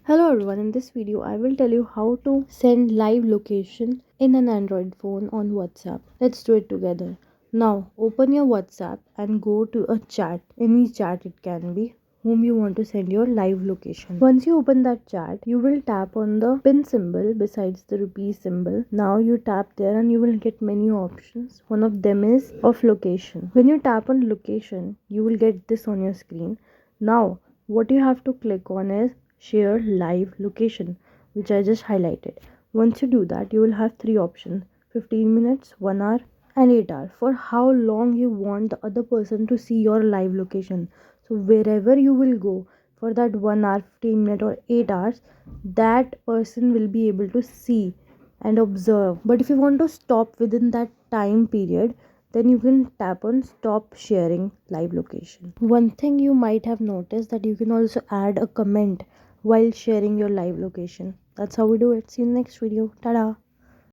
Hello everyone, in this video I will tell you how to send live location in an Android phone on WhatsApp. Let's do it together. Now open your WhatsApp and go to a chat, any chat it can be, whom you want to send your live location. Once you open that chat, you will tap on the pin symbol besides the rupee symbol. Now you tap there and you will get many options. One of them is of location. When you tap on location, you will get this on your screen. Now what you have to click on is share live location, which I just highlighted. Once you do that, you will have three options: 15 minutes, 1 hour, and 8 hours, for how long you want the other person to see your live location. So wherever you will go for that 1 hour, 15 minutes, or 8 hours, that person will be able to see and observe. But if you want to stop within that time period, then you can tap on stop sharing live location. One thing you might have noticed that you can also add a comment while sharing your live location. That's how we do it. See you in the next video. Tada!